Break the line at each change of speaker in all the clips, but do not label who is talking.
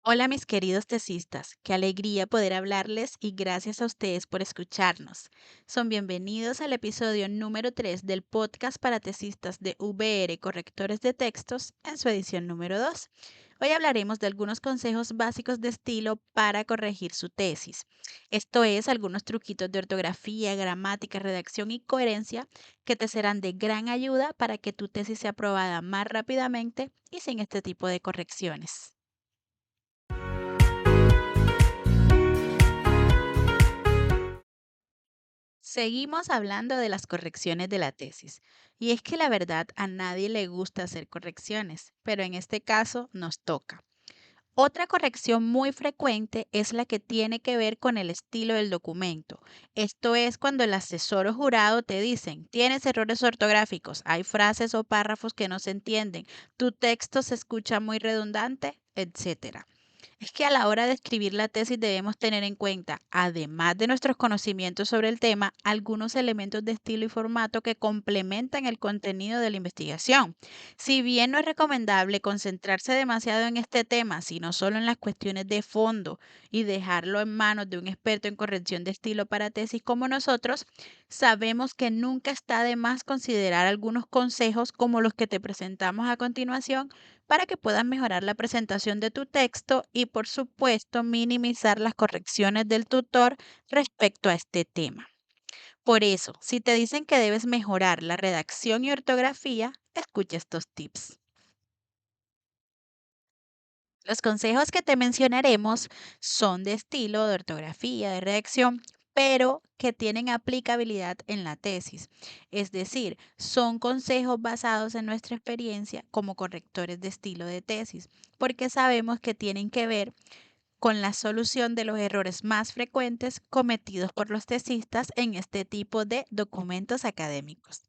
Hola mis queridos tesistas, qué alegría poder hablarles y gracias a ustedes por escucharnos. Son bienvenidos al episodio número 3 del podcast para tesistas de VR Correctores de Textos en su edición número 2. Hoy hablaremos de algunos consejos básicos de estilo para corregir su tesis. Esto es, algunos truquitos de ortografía, gramática, redacción y coherencia que te serán de gran ayuda para que tu tesis sea aprobada más rápidamente y sin este tipo de correcciones. Seguimos hablando de las correcciones de la tesis. Y es que la verdad a nadie le gusta hacer correcciones, pero en este caso nos toca. Otra corrección muy frecuente es la que tiene que ver con el estilo del documento. Esto es cuando el asesor o jurado te dicen, tienes errores ortográficos, hay frases o párrafos que no se entienden, tu texto se escucha muy redundante, etcétera. Es que a la hora de escribir la tesis debemos tener en cuenta, además de nuestros conocimientos sobre el tema, algunos elementos de estilo y formato que complementan el contenido de la investigación. Si bien no es recomendable concentrarse demasiado en este tema, sino solo en las cuestiones de fondo y dejarlo en manos de un experto en corrección de estilo para tesis como nosotros, sabemos que nunca está de más considerar algunos consejos como los que te presentamos a continuación para que puedas mejorar la presentación de tu texto y, por supuesto, minimizar las correcciones del tutor respecto a este tema. Por eso, si te dicen que debes mejorar la redacción y ortografía, escucha estos tips. Los consejos que te mencionaremos son de estilo, de ortografía, de redacción, pero que tienen aplicabilidad en la tesis. Es decir, son consejos basados en nuestra experiencia como correctores de estilo de tesis, porque sabemos que tienen que ver con la solución de los errores más frecuentes cometidos por los tesistas en este tipo de documentos académicos.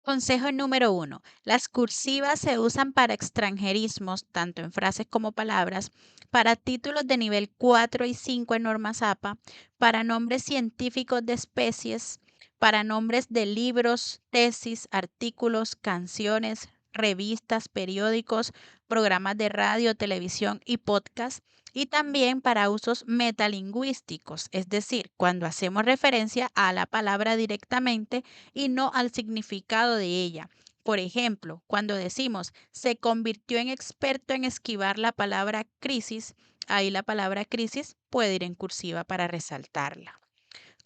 Consejo número uno. Las cursivas se usan para extranjerismos, tanto en frases como palabras, para títulos de nivel 4 y 5 en normas APA, para nombres científicos de especies, para nombres de libros, tesis, artículos, canciones, revistas, periódicos, programas de radio, televisión y podcast, y también para usos metalingüísticos, es decir, cuando hacemos referencia a la palabra directamente y no al significado de ella. Por ejemplo, cuando decimos se convirtió en experto en esquivar la palabra crisis, ahí la palabra crisis puede ir en cursiva para resaltarla.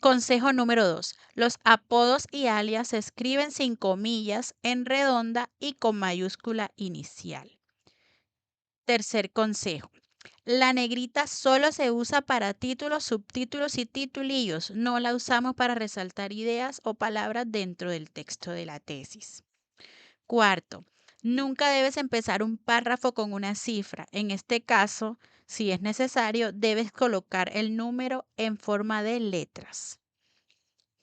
Consejo número 2. Los apodos y alias se escriben sin comillas, en redonda y con mayúscula inicial. Tercer consejo. La negrita solo se usa para títulos, subtítulos y titulillos. No la usamos para resaltar ideas o palabras dentro del texto de la tesis. Cuarto, nunca debes empezar un párrafo con una cifra. En este caso, si es necesario, debes colocar el número en forma de letras.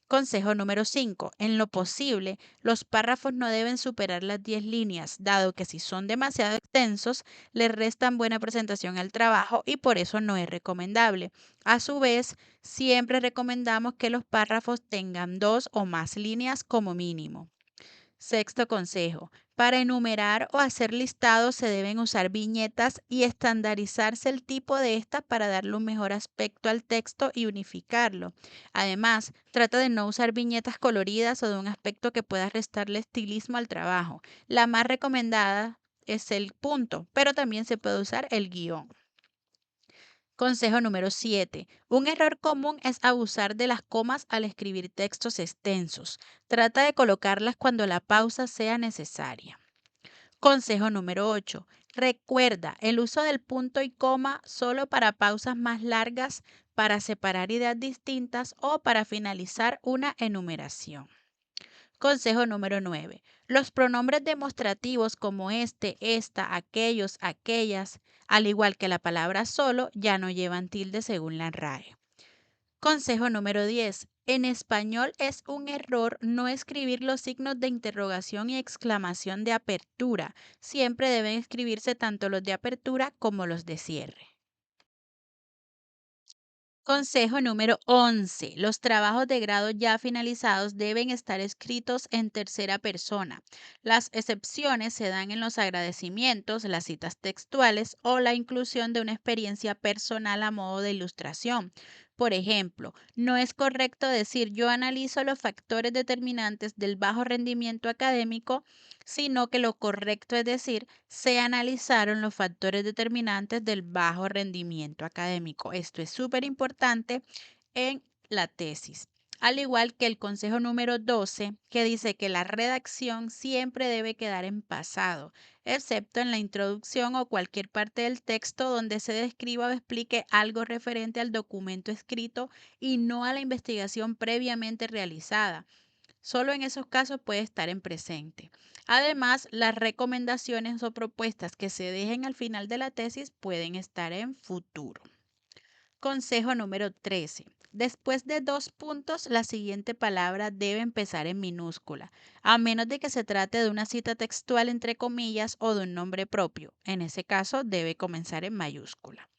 Consejo número 5. En lo posible, los párrafos no deben superar las 10 líneas, dado que si son demasiado extensos, le restan buena presentación al trabajo y por eso no es recomendable. A su vez, siempre recomendamos que los párrafos tengan 2 o más líneas como mínimo. Sexto consejo. Para enumerar o hacer listados se deben usar viñetas y estandarizarse el tipo de estas para darle un mejor aspecto al texto y unificarlo. Además, trata de no usar viñetas coloridas o de un aspecto que pueda restarle estilismo al trabajo. La más recomendada es el punto, pero también se puede usar el guión. Consejo número 7. Un error común es abusar de las comas al escribir textos extensos. Trata de colocarlas cuando la pausa sea necesaria. Consejo número 8. Recuerda el uso del punto y coma solo para pausas más largas, para separar ideas distintas o para finalizar una enumeración. Consejo número 9. Los pronombres demostrativos como este, esta, aquellos, aquellas, al igual que la palabra solo, ya no llevan tilde según la RAE. Consejo número 10. En español es un error no escribir los signos de interrogación y exclamación de apertura. Siempre deben escribirse tanto los de apertura como los de cierre. Consejo número 11. Los trabajos de grado ya finalizados deben estar escritos en tercera persona. Las excepciones se dan en los agradecimientos, las citas textuales o la inclusión de una experiencia personal a modo de ilustración. Por ejemplo, no es correcto decir yo analizo los factores determinantes del bajo rendimiento académico, sino que lo correcto es decir se analizaron los factores determinantes del bajo rendimiento académico. Esto es súper importante en la tesis. Al igual que el consejo número 12, que dice que la redacción siempre debe quedar en pasado, excepto en la introducción o cualquier parte del texto donde se describa o explique algo referente al documento escrito y no a la investigación previamente realizada. Solo en esos casos puede estar en presente. Además, las recomendaciones o propuestas que se dejen al final de la tesis pueden estar en futuro. Consejo número 13. Después de dos puntos, la siguiente palabra debe empezar en minúscula, a menos de que se trate de una cita textual entre comillas o de un nombre propio. En ese caso, debe comenzar en mayúscula.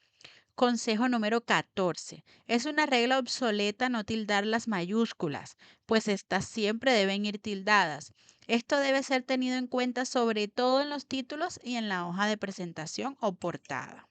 Consejo número 14. Es una regla obsoleta no tildar las mayúsculas, pues estas siempre deben ir tildadas. Esto debe ser tenido en cuenta sobre todo en los títulos y en la hoja de presentación o portada.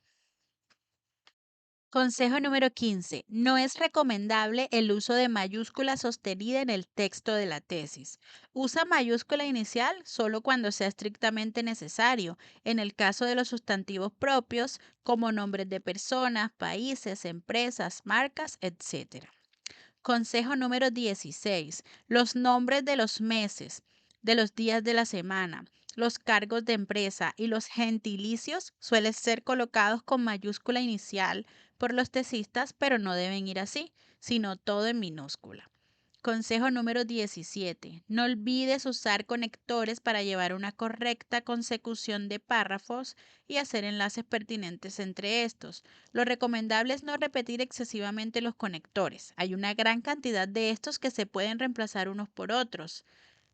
Consejo número 15. No es recomendable el uso de mayúscula sostenida en el texto de la tesis. Usa mayúscula inicial solo cuando sea estrictamente necesario, en el caso de los sustantivos propios, como nombres de personas, países, empresas, marcas, etc. Consejo número 16. Los nombres de los meses, de los días de la semana, los cargos de empresa y los gentilicios suelen ser colocados con mayúscula inicial por los tesistas, pero no deben ir así, sino todo en minúscula. Consejo número 17. No olvides usar conectores para llevar una correcta consecución de párrafos y hacer enlaces pertinentes entre estos. Lo recomendable es no repetir excesivamente los conectores. Hay una gran cantidad de estos que se pueden reemplazar unos por otros.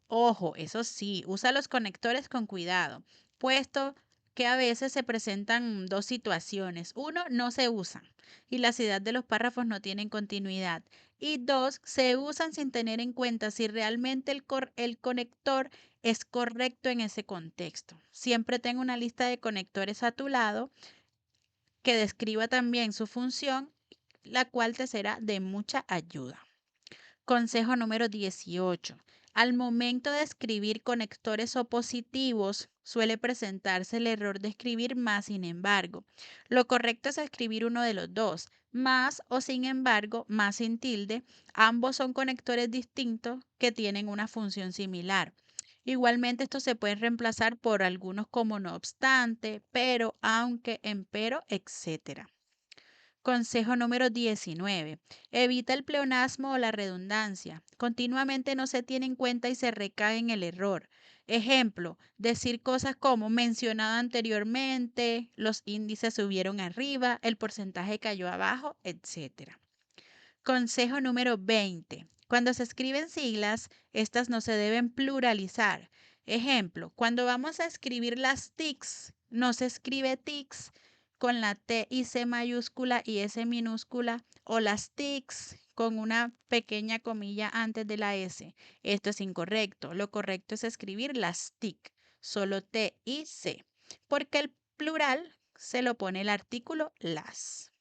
Ojo, eso sí, usa los conectores con cuidado, puesto que a veces se presentan dos situaciones. Uno, no se usan y la ciudad de los párrafos no tienen continuidad. Y dos, se usan sin tener en cuenta si realmente el conector es correcto en ese contexto. Siempre tengo una lista de conectores a tu lado que describa también su función, la cual te será de mucha ayuda. Consejo número 18. Al momento de escribir conectores opositivos, suele presentarse el error de escribir más sin embargo. Lo correcto es escribir uno de los dos, más o sin embargo, más sin tilde. Ambos son conectores distintos que tienen una función similar. Igualmente, estos se pueden reemplazar por algunos como no obstante, pero, aunque, empero, etc. Consejo número 19. Evita el pleonasmo o la redundancia. Continuamente no se tiene en cuenta y se recae en el error. Ejemplo, decir cosas como mencionado anteriormente, los índices subieron arriba, el porcentaje cayó abajo, etc. Consejo número 20. Cuando se escriben siglas, estas no se deben pluralizar. Ejemplo, cuando vamos a escribir las TICs, no se escribe TICs con la T y C mayúscula y S minúscula o las TICs con una pequeña comilla antes de la S. Esto es incorrecto. Lo correcto es escribir las TIC, solo T y C, porque el plural se lo pone el artículo las.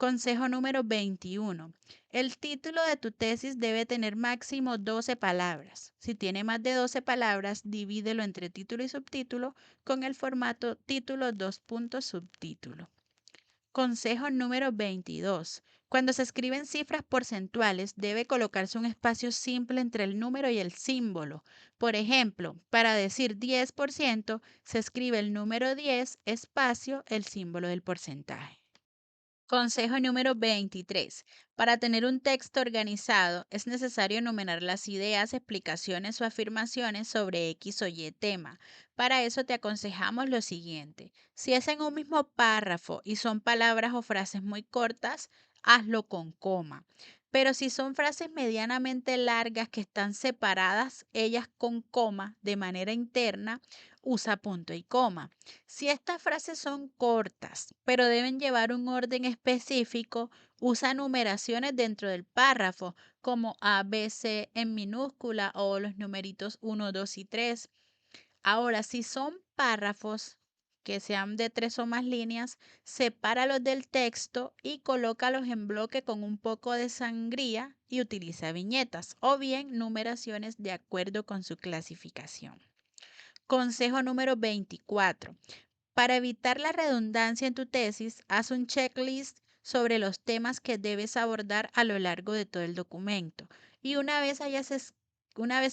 Consejo número 21. El título de tu tesis debe tener máximo 12 palabras. Si tiene más de 12 palabras, divídelo entre título y subtítulo con el formato título dos puntos subtítulo. Consejo número 22. Cuando se escriben cifras porcentuales, debe colocarse un espacio simple entre el número y el símbolo. Por ejemplo, para decir 10%, se escribe el número 10, espacio, el símbolo del porcentaje. Consejo número 23. Para tener un texto organizado es necesario enumerar las ideas, explicaciones o afirmaciones sobre X o Y tema. Para eso te aconsejamos lo siguiente. Si es en un mismo párrafo y son palabras o frases muy cortas, hazlo con coma. Pero si son frases medianamente largas que están separadas, ellas con coma de manera interna, usa punto y coma. Si estas frases son cortas, pero deben llevar un orden específico, usa numeraciones dentro del párrafo, como A, B, C en minúscula o los numeritos 1, 2 y 3. Ahora, si son párrafos que sean de 3 o más líneas, sepáralos del texto y colócalos en bloque con un poco de sangría y utiliza viñetas o bien numeraciones de acuerdo con su clasificación. Consejo número 24. Para evitar la redundancia en tu tesis, haz un checklist sobre los temas que debes abordar a lo largo de todo el documento. Y una vez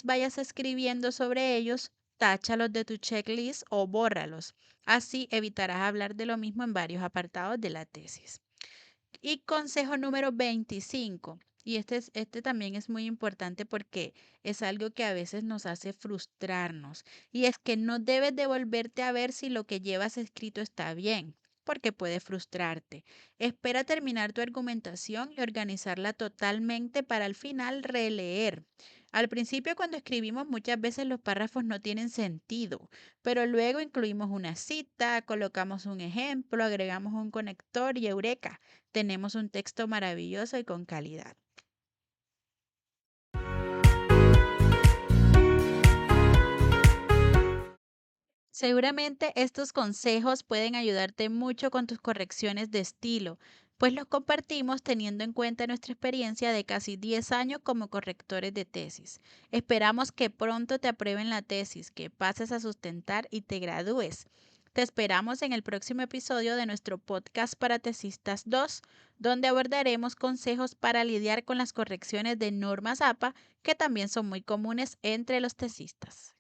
vayas escribiendo sobre ellos, táchalos de tu checklist o bórralos. Así evitarás hablar de lo mismo en varios apartados de la tesis. Y consejo número 25. Y este también es muy importante porque es algo que a veces nos hace frustrarnos. Y es que no debes devolverte a ver si lo que llevas escrito está bien, porque puede frustrarte. Espera terminar tu argumentación y organizarla totalmente para al final releer. Al principio, cuando escribimos, muchas veces los párrafos no tienen sentido, pero luego incluimos una cita, colocamos un ejemplo, agregamos un conector y eureka, tenemos un texto maravilloso y con calidad. Seguramente estos consejos pueden ayudarte mucho con tus correcciones de estilo, pues los compartimos teniendo en cuenta nuestra experiencia de casi 10 años como correctores de tesis. Esperamos que pronto te aprueben la tesis, que pases a sustentar y te gradúes. Te esperamos en el próximo episodio de nuestro podcast para Tesistas 2, donde abordaremos consejos para lidiar con las correcciones de normas APA, que también son muy comunes entre los tesistas.